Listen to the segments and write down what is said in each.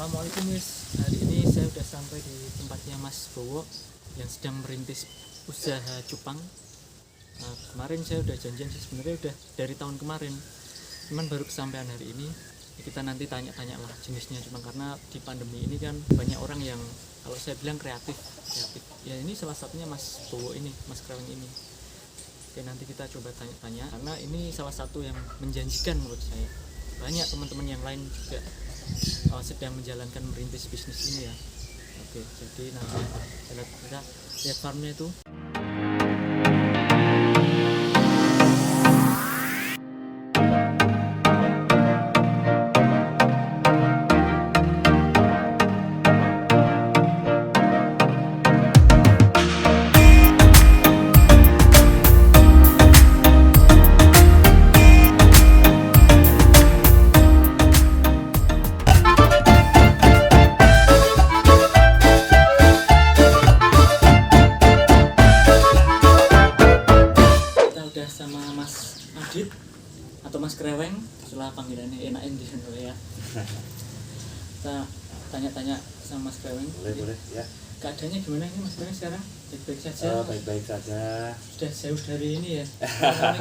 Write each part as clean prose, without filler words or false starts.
Assalamualaikum Mas. Hari ini saya sudah sampai di tempatnya Mas Bowo yang sedang merintis usaha cupang. Nah, kemarin saya udah janjian sih, sebenarnya udah dari tahun kemarin, cuman baru kesampaian hari ini. Kita nanti tanya-tanya lah jenisnya cupang, karena di pandemi ini kan banyak orang yang kalau saya bilang kreatif. Ya ini salah satunya Mas Bowo ini, Mas Kreweng ini. Oke, nanti kita coba tanya-tanya karena ini salah satu yang menjanjikan menurut saya. Banyak teman-teman yang lain juga sedang menjalankan merintis bisnis ini ya. Oke, jadi nanti kita lihat farmnya itu. Sama Mas Adit atau Mas Kreweng, setelah panggilannya enakin di sana ya. Kita tanya-tanya sama Mas Kreweng. Boleh ya. Keadaannya gimana ini Mas Kreweng sekarang? Baik-baik saja? Baik-baik saja. Sudah jauh dari ini ya,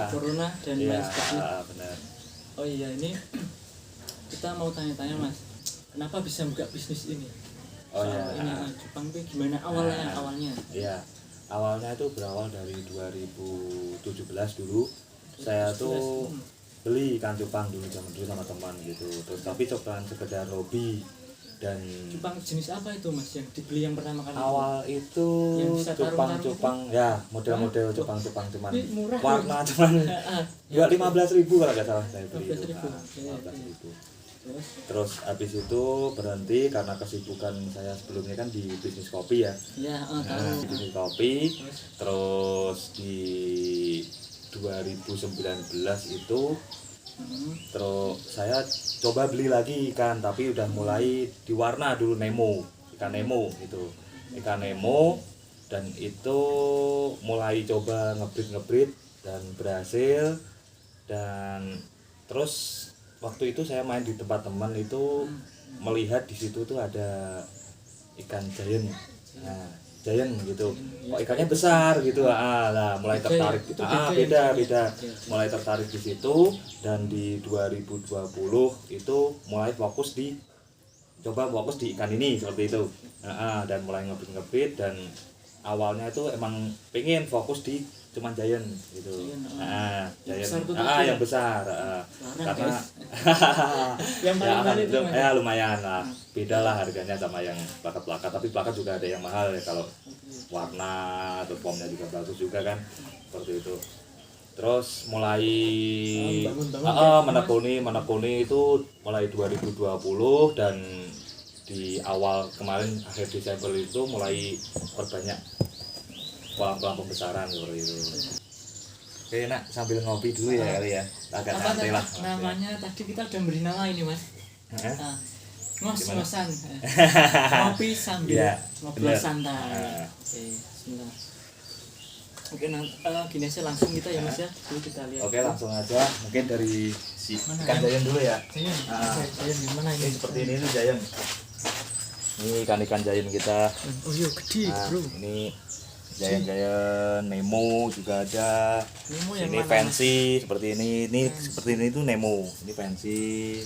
corona dan lain sebagainya. Benar. Oh iya, ini kita mau tanya-tanya Mas, kenapa bisa buka bisnis ini? Oh soal ya. ini Jepang itu gimana awalnya? Iya. Awalnya itu berawal dari 2017 dulu. Saya tuh beli ikan cupang dulu zaman dulu sama teman gitu. Terus tapi cobaan sekedar hobi dan Cupang jenis apa itu Mas yang dibeli yang pertama kali? awal itu cupang ya, model-model cupang cuman murah warna cuman enggak 15.000 kalau nggak salah saya beli itu. 15.000. Terus habis itu berhenti karena kesibukan saya sebelumnya kan di bisnis kopi ya. Ya, Di bisnis kopi. Terus di 2019 itu terus saya coba beli lagi ikan, tapi udah mulai diwarna dulu ikan Nemo gitu. Ikan Nemo, dan itu mulai coba ngebreed dan berhasil. Dan terus waktu itu saya main di tempat teman itu melihat di situ tuh ada ikan giant. Nah, giant gitu. Kok ikannya besar gitu. Lah mulai tertarik. Beda. Mulai tertarik di situ, dan di 2020 itu mulai fokus di ikan ini seperti itu. Dan mulai ngebit dan awalnya itu emang pengen fokus di cuman giant gitu. Giant yang besar. Karena yang paling lumayan lah. Beda lah harganya sama yang plakat-plakat, tapi plakat juga ada yang mahal ya kalau warna atau formnya juga bagus juga kan. Seperti itu. Terus mulai menekuni itu mulai 2020, dan di awal kemarin akhir Desember itu mulai perbanyak kolam-kolam pembesaran seperti itu. Oke nak, sambil ngopi dulu ya kali ya, agak santai lah. Namanya tadi kita udah beri nama ini Mas. Ngos-ngosan. Ngopi sambil ngobrol santai. Oke, bismillah. Oke, gini aja langsung kita ya Mas ya. Dulu kita lihat. Oke, langsung aja. Mungkin dari si ikan giant dulu ya. Giant gimana ini? Seperti ini tuh giant. Ini ikan giant kita. Oh iya, gede bro. Ini giant Nemo juga ada. Nemo yang ini mana? fancy seperti ini. Seperti ini tuh Nemo. Ini fancy.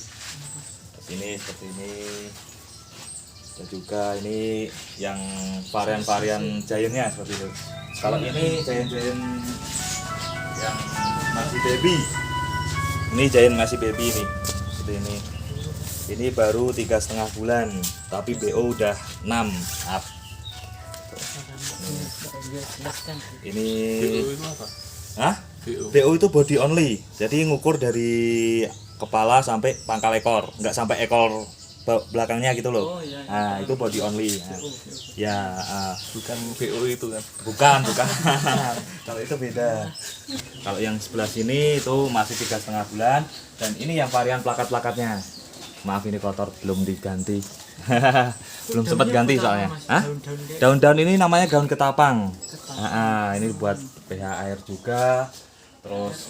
Ini seperti ini. Dan juga ini yang varian giantnya seperti itu. Kalau ini giant yang masih baby. Ini giant masih baby nih. Seperti ini. Ini baru 3,5 bulan, tapi BO udah 6 up. Ini BO itu body only, jadi ngukur dari kepala sampai pangkal ekor, nggak sampai ekor belakangnya gitu loh. Nah itu body only. Ya bukan BO itu kan? Bukan. Kalau itu beda. Kalau yang sebelah sini itu masih 3,5 bulan, dan ini yang varian plakat-plakatnya. Maaf ini kotor, belum diganti. Belum sempat ganti soalnya. Daun-daun ini namanya daun ketapang. Ini buat pH air juga. Terus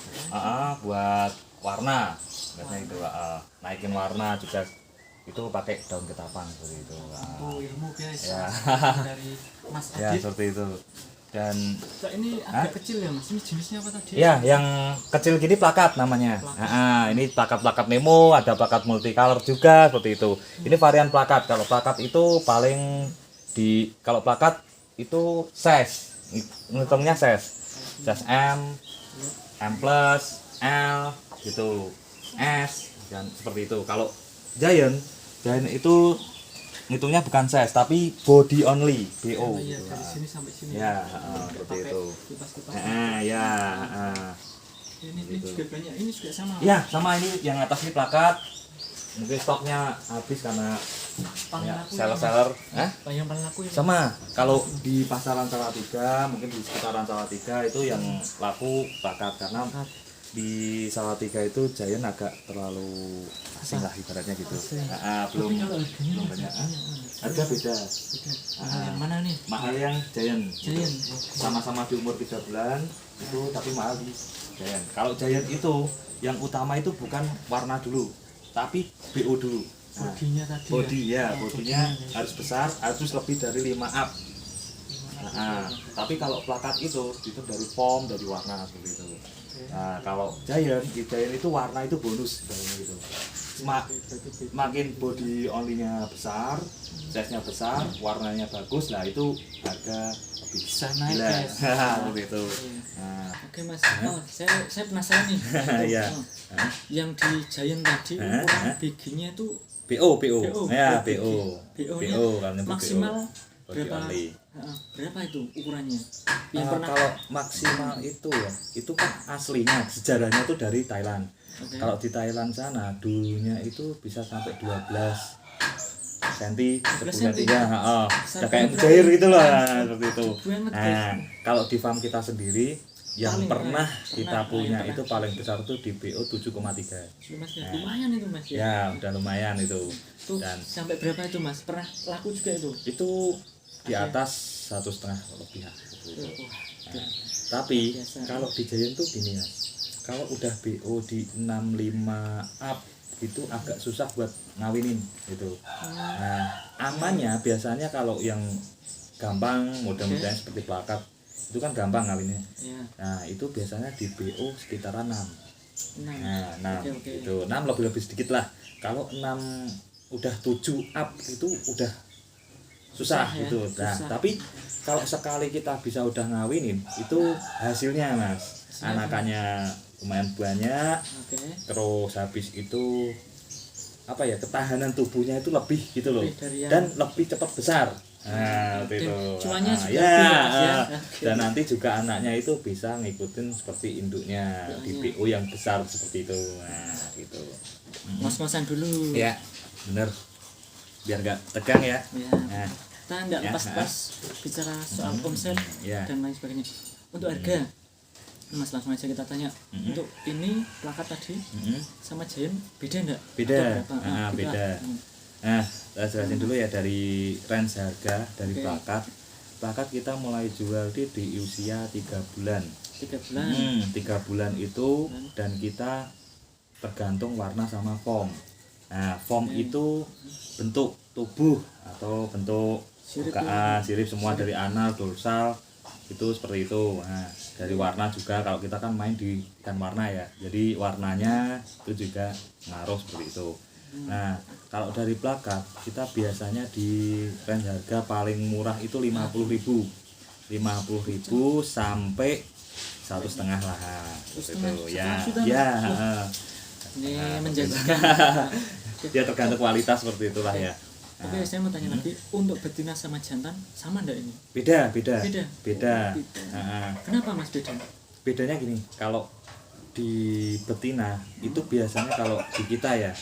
buat warna. Biasanya itu naikin warna juga itu pakai daun ketapang seperti itu. Oh, ilmu guys. Ya. Dari Mas Ya Adit. seperti itu. Dan Kak, ini agak kecil ya Mas. Ini jenisnya apa tadi? ya yang kecil gini plakat namanya. Ini plakat Nemo, ada plakat multicolor juga seperti itu. Ini varian plakat. Kalau plakat itu paling kalau plakat itu size, ngitungnya size M, M plus, L gitu, S dan seperti itu. Kalau Giant itu ngitungnya bukan size tapi body only, BO. Oh, iya, dari sini sampai sini. Ya, Nggak seperti pakai itu. kipas-kipas. Ya, Ini gitu. juga banyak. Ini juga sama. ya sama ini yang atas ini plakat. Mungkin stoknya habis karena Paling ya, laku seller-seller. yang paling laku ini. Sama, kalau di pasaran Salatiga, mungkin di sekitaran Salatiga itu yang laku plakat karena Plakat. di Salatiga itu Giant agak terlalu asing lah ibaratnya gitu. Asing. Belum Tapi kalau harganya belum banyak. Harga beda. Beda. Mahal yang mana nih? Mahal yang Giant. Giant. Sama-sama di umur 3 bulan itu tapi mahal di Giant. Kalau Giant itu yang utama itu bukan warna dulu, tapi BO dulu. Bodinya tadi. Body ya, Oh, bodinya bodinya. harus besar, harus lebih dari 5 up. Tapi kalau plakat itu dari form, dari warna seperti itu. Nah, kalau Giant itu warna itu bonus gitu. Makin body only-nya besar, size-nya besar, warnanya bagus, lah itu harga lebih Bisa naik, gila. guys. Seperti itu. Nah, Oke Mas, saya penasaran nih. Iya. Yang di Giant tadi ukuran bikinnya itu BO. BO. Ya, BO. BO. BO-nya kalau nyebut maksimal BO. Body berapa? only. Berapa itu ukurannya? Yang pernah. Kalau maksimal itu ya, itu kan aslinya sejarahnya itu dari Thailand. Oke. Kalau di Thailand sana dulunya itu bisa sampai 12 cm 10 cm ya, udah kayak mujair gitu loh, seperti itu. Banget, Nah, guys. kalau di farm kita sendiri yang Paling, pernah pernah, kita yang punya pernah. itu paling besar tuh di BO 7,3. Mas, ya, lumayan itu Mas ya. Ya, udah lumayan itu. Tuh, Dan sampai berapa itu Mas? Pernah laku juga itu? itu di atas 1,5 lebih lah, seperti itu. Wah, Tapi biasa. kalau di Giant tuh gini ya, kalau udah BO di 65 up itu agak susah buat ngawinin gitu. Nah, amannya biasanya kalau yang gampang, mudah-mudahan seperti plakat itu kan gampang ngawinnya. ya. Nah, itu biasanya di BO sekitaran 6. 6. Nah, 6 Oke. itu 6 lebih sedikit lah. Kalau 6 udah 7 up itu udah susah Susah ya, gitu. Nah, susah. tapi kalau sekali kita bisa udah ngawinin itu hasilnya Mas. Anakannya lumayan banyak, Oke. terus habis itu apa ya, ketahanan tubuhnya itu lebih gitu loh. Lebih dari yang- Dan lebih cepat besar. Nah, Oke, itu. cuannya Nah, juga ya, lebih, Mas, ya. Oke. Dan nanti juga anaknya itu bisa ngikutin seperti induknya di Iya. BO yang besar seperti itu. Nah, gitu. Ngos-ngosan dulu. Ya, bener. Biar nggak tegang ya. Ya. Nah, Kita nggak Ya, pas-pas bicara soal omset ya. dan lain sebagainya. Untuk harga, Mas langsung aja kita tanya. Untuk ini plakat tadi sama Giant beda enggak? Beda. Atau berapa? Ah, Kita- beda. Nah, saya jelasin dulu ya dari range harga dari Oke. plakat. Plakat kita mulai jual di usia 3 bulan. 3 bulan. 3 bulan itu dan kita tergantung warna sama form. Nah, form itu bentuk tubuh atau bentuk Sirip bukaan, sirip semua dari anal, dorsal itu seperti itu. Nah, dari warna juga kalau kita kan main di ikan warna ya. Jadi warnanya itu juga ngaruh seperti itu. Nah, kalau dari plakat kita biasanya di range harga paling murah itu 50.000. 50.000 sampai 1,5 lah. Gitu 1,5 ya. sudah, Ya, Mas. Ini menjanjikan. dia tergantung kualitas seperti itulah ya. Oke, saya mau tanya lagi, untuk betina sama jantan sama enggak ini? Beda. Beda. Beda. Oh, beda. Kenapa Mas beda? Bedanya gini, kalau di betina itu biasanya kalau di kita ya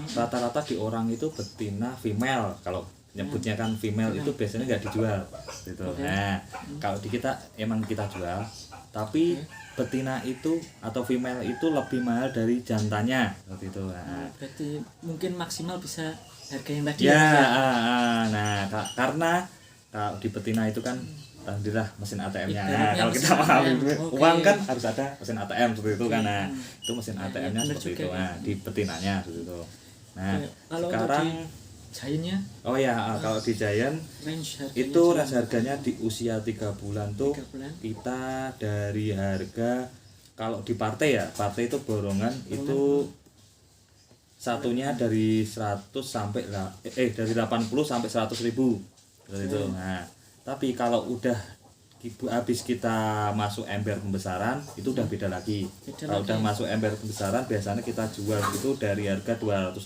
rata-rata di orang itu betina female, kalau nyebutnya kan female itu biasanya nggak dijual gitu. Oke. Nah, kalau di kita emang kita jual, tapi betina itu atau female itu lebih mahal dari jantannya seperti itu. Nah, Berarti mungkin maksimal bisa harga yang tadi ya, Mas, nah karena kalau di betina itu kan alhamdulillah mesin ATM-nya. Nah, Ibaratnya kalau kita mesin mau ambil ATM, oke. uang kan harus ada mesin ATM seperti itu kan. Nah, Hmm. itu mesin Ya, ATM-nya bener seperti juga itu. ya. Nah, di betinanya seperti itu. Nah, Kalau sekarang Giant-nya oh ya, kalau di Giant range harganya itu range harganya di usia 3 bulan tuh 3 bulan. kita dari harga kalau di partai ya, partai itu borongan itu satunya dari 100 sampai dari 80 sampai 100 ribu seperti itu. Nah, tapi kalau udah habis kita masuk ember pembesaran itu udah beda lagi. Kalau udah masuk ember pembesaran biasanya kita jual itu dari harga 250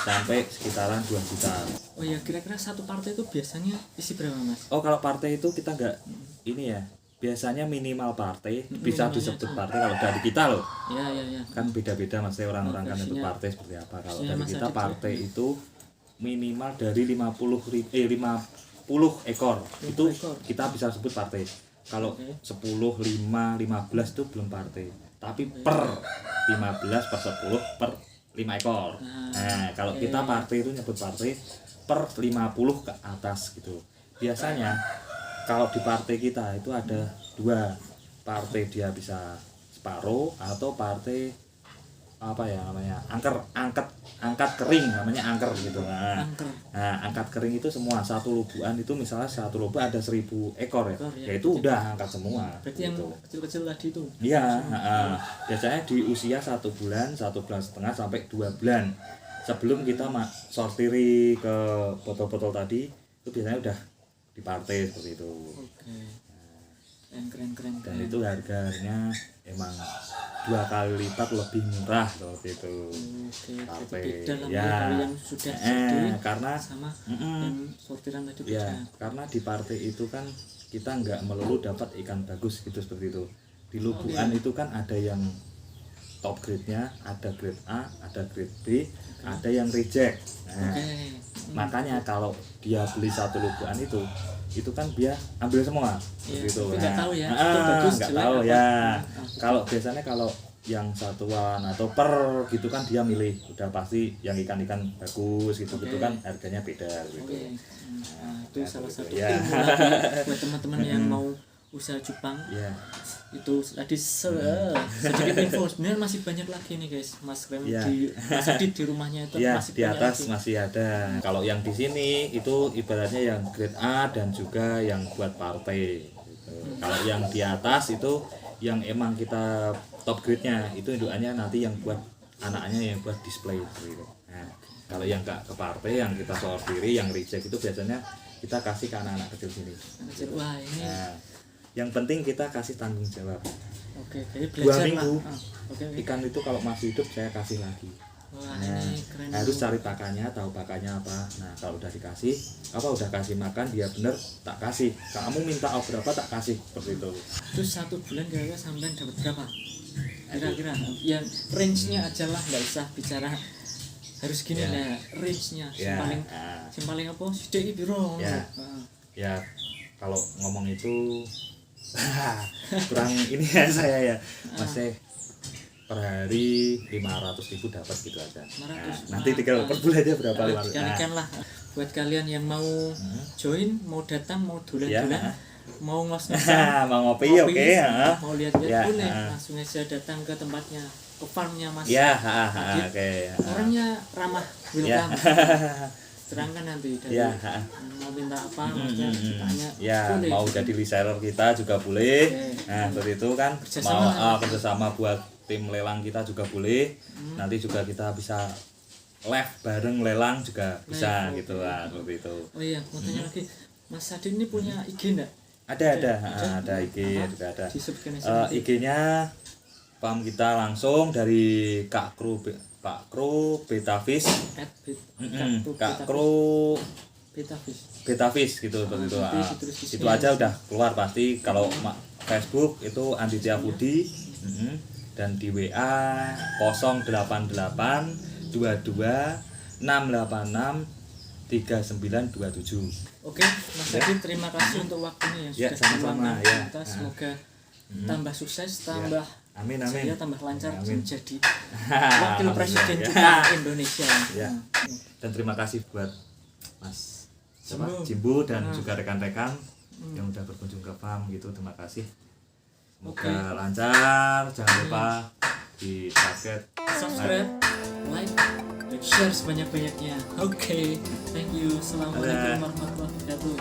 sampai sekitaran 2 juta. Oh ya, kira-kira satu partai itu biasanya isi berapa Mas? Oh, kalau partai itu kita nggak ini ya. Biasanya minimal partai bisa disebut partai kalau dari kita loh. Ya. Kan beda-beda maksudnya orang-orang kan itu partai seperti apa. Kalau dari kita partai itu minimal dari 50 ekor itu kita bisa sebut partai. Kalau 10, 5, 15 itu belum partai. Tapi per 15 per 10 per 5 ekor. Nah, kalau kita partai itu nyebut partai per 50 ke atas gitu. Biasanya kalau di partai kita itu ada 2 partai, dia bisa separuh atau partai apa ya namanya angkat kering namanya angker gitu. Nah, angkat kering itu semua satu lubuan itu misalnya satu lubuk ada 1000 ekor ya itu udah angkat semua. Berarti gitu. Yang kecil-kecil tadi itu Iya, biasanya di usia 1 bulan, 1 bulan setengah sampai 2 bulan sebelum kita sortiri ke botol-botol tadi itu biasanya udah di partai seperti itu. Oke. Keren. Dan itu harganya emang 2 kali lipat lebih murah seperti itu. Oke. Partai Beda lah ya. kalau yang sudah jadi karena sama yang sortiran tadi beda. ya karena di partai itu kan kita nggak melulu dapat ikan bagus gitu seperti itu. Di lubuan itu kan ada yang top grade-nya, ada grade A, ada grade B, ada yang reject. Nah, makanya kalau dia beli satu lubuan itu kan dia ambil semua gitu. Nggak tahu ya, itu bagus nggak jelek tahu apa. ya. Kalau biasanya kalau yang satuan atau per gitu kan dia milih udah pasti yang ikan-ikan bagus gitu kan harganya beda gitu. Nah, itu salah satu ya. ilmu lagi buat teman-teman yang mau usaha cupang. Ya. Itu tadi sedikit info, sebenarnya masih banyak lagi nih guys, Mas Rem di Mas Adit di rumahnya itu masih di banyak atas lagi. masih ada. Kalau yang di sini itu ibaratnya yang grade A dan juga yang buat partai gitu. Kalau yang di atas itu yang emang kita top grade-nya itu indukannya nanti yang buat anaknya yang buat display gitu. Nah, kalau yang ke partai yang kita sortiri yang reject itu biasanya kita kasih ke anak-anak kecil sini. Wah, ini yang penting kita kasih tanggung jawab. Oke, jadi 2 belajar minggu lah. ikan itu kalau masih hidup saya kasih lagi. Wah, ini keren. Harus cari pakannya, tahu pakannya apa. Nah, kalau udah dikasih udah kasih makan dia bener tak kasih. Kamu minta berapa tak kasih seperti itu. Terus 1 bulan kira-kira sampean dapat berapa? Kira-kira yang range-nya aja lah, nggak usah bicara harus gini lah, range-nya yang paling apa? Sidik piro? Ya, kalau ngomong itu kurang ini ya saya ya. Masih per hari 500.000 dapat gitu aja. Nanti tinggal per bulannya berapa Dikalikan lah buat kalian yang mau join, mau datang, mau dolan-dolan, mau ngos-ngosan, mau ngopi oke. Mau lihat-lihat boleh, langsung aja datang ke tempatnya, ke farmnya Mas. Oke. Orangnya ramah, welcome. Serangkan nanti dari mau minta apa, maksudnya ditanya. Boleh. Mau jadi reseller kita juga boleh. Nah, seperti itu kan. Mau kerjasama buat tim lelang kita juga boleh. Nanti juga kita bisa live bareng lelang juga bisa gitu lah, seperti itu. Oh iya, mau tanya lagi. Mas Adit ini punya IG enggak? Ada IG juga ada. Disebutkan IG-nya pam kita langsung dari Kak Kru Betafish. Kak Kru Betafish gitu seperti itu. Itu aja udah keluar pasti. Kalau Facebook itu Anditya Budi dan di WA 088 22 686 3927. Oke, Mas Adit terima kasih untuk waktunya yang sudah sama-sama kita. Semoga tambah sukses, tambah amin. Saya tambah lancar amin. jadi wakil presiden cupang Indonesia. Dan terima kasih buat Mas Jimbo dan juga rekan-rekan yang udah berkunjung ke farm gitu. Terima kasih. Semoga lancar. Jangan lupa di subscribe, like, share sebanyak-banyaknya. Oke, thank you. Assalamualaikum Dadah. warahmatullahi wabarakatuh.